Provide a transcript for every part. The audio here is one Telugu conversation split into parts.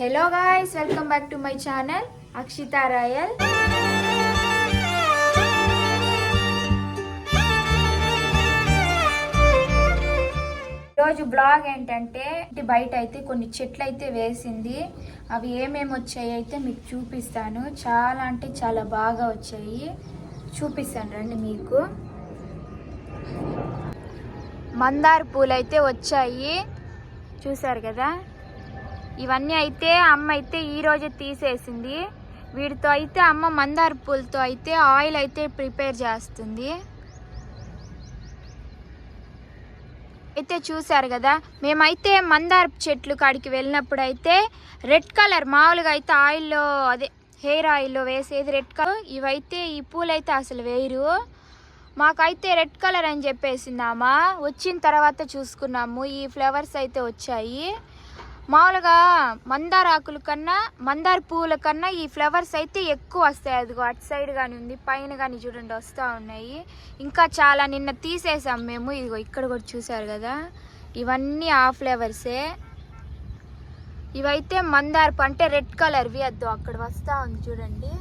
Hello guys, welcome back to my channel Akshitha Royal. ఈరోజు బ్లాగ్ ఏంటంటే బయట అయితే కొన్ని చెట్లు అయితే వేసింది. అవి ఏమేమి వచ్చాయి అయితే మీకు చూపిస్తాను. చాలా అంటే చాలా బాగా వచ్చాయి, చూపిస్తాను రండి. మీకు మందార పూలు అయితే వచ్చాయి, చూసారు కదా. ఇవన్నీ అయితే అమ్మ అయితే ఈరోజే తీసేసింది. వీటితో అయితే అమ్మ మందార పూలతో అయితే ఆయిల్ అయితే ప్రిపేర్ చేస్తుంది. అయితే చూసారు కదా, మేమైతే మందార చెట్లు కాడికి వెళ్ళినప్పుడు అయితే రెడ్ కలర్ మామూలుగా అయితే ఆయిల్లో అదే హెయిర్ ఆయిల్లో వేసేది రెడ్ కలర్. ఇవైతే ఈ పూలైతే అసలు వేయరు. మాకైతే రెడ్ కలర్ అని చెప్పేసిందామా. వచ్చిన తర్వాత చూసుకున్నాము, ఈ ఫ్లవర్స్ అయితే వచ్చాయి. మామూలుగా మందార ఆకుల కన్నా మందార పువ్వుల కన్నా ఈ ఫ్లవర్స్ అయితే ఎక్కువ వస్తాయి. అదిగో అటు సైడ్ కానీ ఉంది, పైన కానీ చూడండి వస్తూ ఉన్నాయి. ఇంకా చాలా నిన్న తీసేసాం మేము. ఇదిగో ఇక్కడ కూడా చూసారు కదా, ఇవన్నీ ఆ ఫ్లవర్సే. ఇవైతే మందార అంటే రెడ్ కలర్వి. అద్దో అక్కడ వస్తూ ఉంది చూడండి.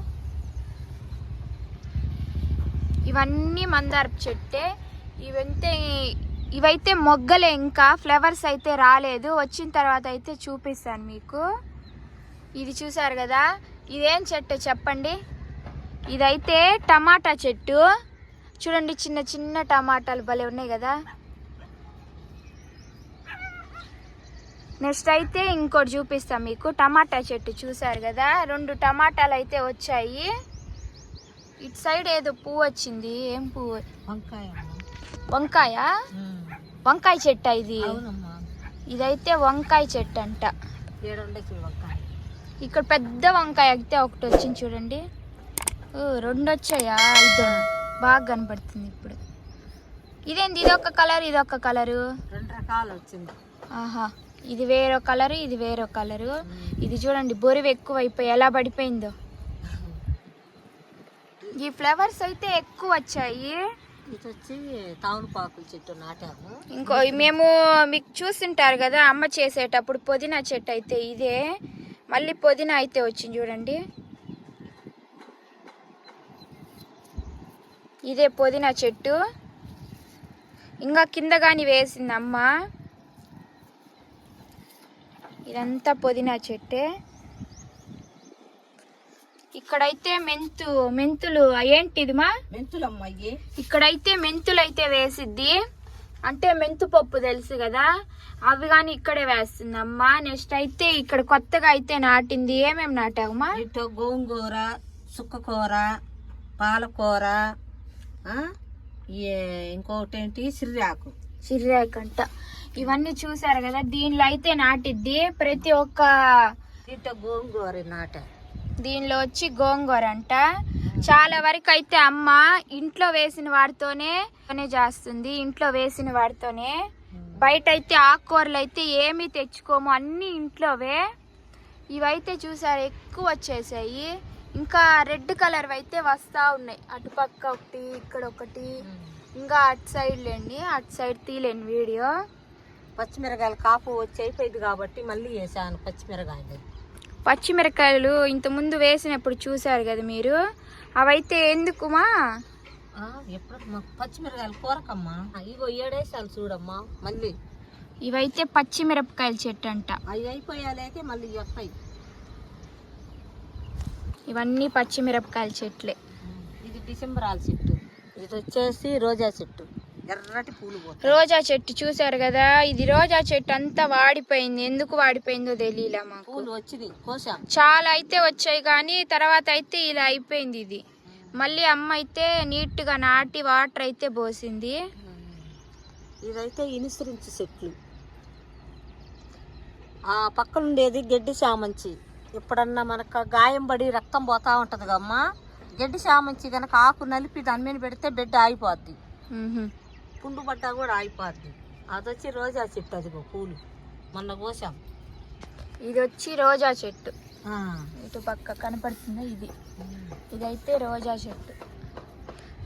ఇవన్నీ మందార చెట్టే. ఇవైతే మొగ్గలే, ఇంకా ఫ్లవర్స్ అయితే రాలేదు. వచ్చిన తర్వాత అయితే చూపిస్తాను మీకు. ఇది చూసారు కదా, ఇదేం చెట్టు చెప్పండి. ఇదైతే టమాటా చెట్టు. చూడండి, చిన్న చిన్న టమాటాలు భలే ఉన్నాయి కదా. నెక్స్ట్ అయితే ఇంకోటి చూపిస్తాను మీకు. టమాటా చెట్టు చూసారు కదా, 2 టమాటాలు అయితే వచ్చాయి. ఇటు సైడ్ ఏదో పువ్వు వచ్చింది. ఏం పువ్వు? వంకాయ. వంకాయ చెట్టు ఇది. ఇదైతే వంకాయ చెట్టు అంట. ఇక్కడ పెద్ద వంకాయ అయితే ఒకటి వచ్చింది చూడండి. 2 వచ్చాయా? ఇది బాగా కనపడుతుంది ఇప్పుడు. ఇదేంది, ఇదొక కలర్ ఇదొక కలరు? 2 రకాలు వచ్చింది. ఆహా, ఇది వేరో కలరు, ఇది వేరో కలరు. ఇది చూడండి, బొరివి ఎక్కువ అయిపోయి ఎలా పడిపోయిందో. ఈ ఫ్లవర్స్ అయితే ఎక్కువ వచ్చాయి. ఇది వచ్చి తామలపాకుల చెట్టు నాటాము. ఇంకో మేము మీకు చూస్తుంటారు కదా, అమ్మ చేసేటప్పుడు పుదీనా చెట్టు అయితే ఇదే. మళ్ళీ పుదీనా అయితే వచ్చింది చూడండి. ఇదే పుదీనా చెట్టు. ఇంకా కింద కానీ వేసింది అమ్మ. ఇదంతా పుదీనా చెట్టే. ఇక్కడైతే మెంతులు ఏంటిది మా? మెంతులు అమ్మాయి. ఇక్కడైతే మెంతులు అయితే వేసిద్ది. అంటే మెంతు పప్పు తెలుసు కదా, అవి కానీ ఇక్కడే వేస్తుంది అమ్మ. నెక్స్ట్ అయితే ఇక్కడ కొత్తగా అయితే నాటింది. ఏమేమి నాటావమ్మా? ఇటు గోంగూర, సుక్కకూర, పాలకూర, ఇంకొకటి ఏంటి సిర్రాకు అంట. ఇవన్నీ చూసారు కదా, దీనిలో అయితే నాటిద్ది ప్రతి ఒక్క. ఇటు గోంగూర నాట. దీనిలో వచ్చి గోంగూర అంట. చాలా వరకు అయితే అమ్మ ఇంట్లో వేసిన వాటితోనే చేస్తుంది. ఇంట్లో వేసిన వాటితోనే. బయట అయితే ఆకుకూరలు అయితే ఏమీ తెచ్చుకోము, అన్ని ఇంట్లోవే. ఇవైతే చూసారు ఎక్కువ వచ్చేసాయి. ఇంకా రెడ్ కలర్ అయితే వస్తా ఉన్నాయి. అటుపక్క ఒకటి, ఇక్కడ ఒకటి, ఇంకా అటు సైడ్ లేండి. అటు సైడ్ తీలేని వీడియో. పచ్చిమిరకాయలు కాపు వచ్చి అయిపోయింది కాబట్టి మళ్ళీ వేసాను పచ్చిమిరకాయలు ఇంతకుముందు వేసినప్పుడు చూసారు కదా మీరు. అవైతే ఎందుకుమా? ఎప్పుడు పచ్చిమిరకాయలు కూరకమ్మా. ఇగో 7 వేసాలు చూడమ్మా మళ్ళీ. ఇవైతే పచ్చిమిరపకాయల చెట్టు అంట. అవి అయిపోయాలేకే మళ్ళీ వస్తాయి. ఇవన్నీ పచ్చిమిరపకాయల చెట్లే. ఇది డిసెంబర్ చెట్టు. ఇది వచ్చేసి రోజా చెట్టు, ఎర్రటి పూలు. రోజా చెట్టు చూసారు కదా, ఇది రోజా చెట్టు అంతా వాడిపోయింది. ఎందుకు వాడిపోయిందో తెలియలే మాకు. పూలు వచ్చింది, కోసాం. చాలా అయితే వచ్చాయి కానీ తర్వాత అయితే ఇలా అయిపోయింది ఇది. మళ్ళీ అమ్మ అయితే నీట్ గా నాటి వాటర్ అయితే పోసింది. ఇదైతే ఇన్సూరెన్స్ చెట్లు. ఆ పక్కన ఉండేది గడ్డి చామంచి. ఎప్పుడన్నా మనకు గాయం పడి రక్తం పోతా ఉంటది కమ్మా, గడ్డి చామంచి కనుక ఆకు నలిపి దాని మీద పెడితే బిడ్డ ఆగిపోద్ది. పుండు పడ్డా కూడా ఆగిపోద్ది. అది వచ్చి రోజా చెట్టు. అదిగో పూలు మొన్న కోసాం. ఇది వచ్చి రోజా చెట్టు. ఇటు పక్క కనపడుతుంది ఇది. ఇదైతే రోజా చెట్టు.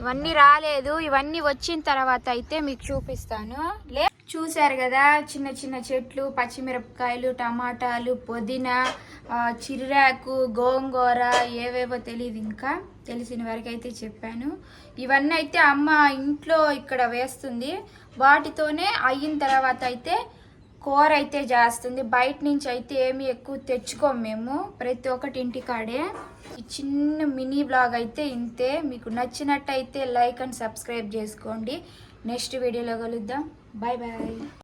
ఇవన్నీ రాలేదు, ఇవన్నీ వచ్చిన తర్వాత అయితే మీకు చూపిస్తాను. చూశారు కదా, చిన్న చిన్న చెట్లు, పచ్చిమిరపకాయలు, టమాటాలు, పుదీనా, చిర్రాకు, గోంగూర, ఏవేవో తెలియదు, ఇంకా తెలిసిన వరకు అయితే చెప్పాను. ఇవన్నీ అయితే అమ్మ ఇంట్లో ఇక్కడ వేస్తుంది, వాటితోనే అయిన తర్వాత అయితే కూర అయితే చేస్తుంది. బయట నుంచి అయితే ఏమి ఎక్కువ తెచ్చుకోము మేము, ప్రతి ఒక్కటి ఇంటికాడే. ఈ చిన్న మినీ బ్లాగ్ అయితే ఇంతే. మీకు నచ్చినట్టయితే లైక్ అండ్ సబ్స్క్రైబ్ చేసుకోండి. నెక్స్ట్ వీడియోలో కలుద్దాం. Bye bye.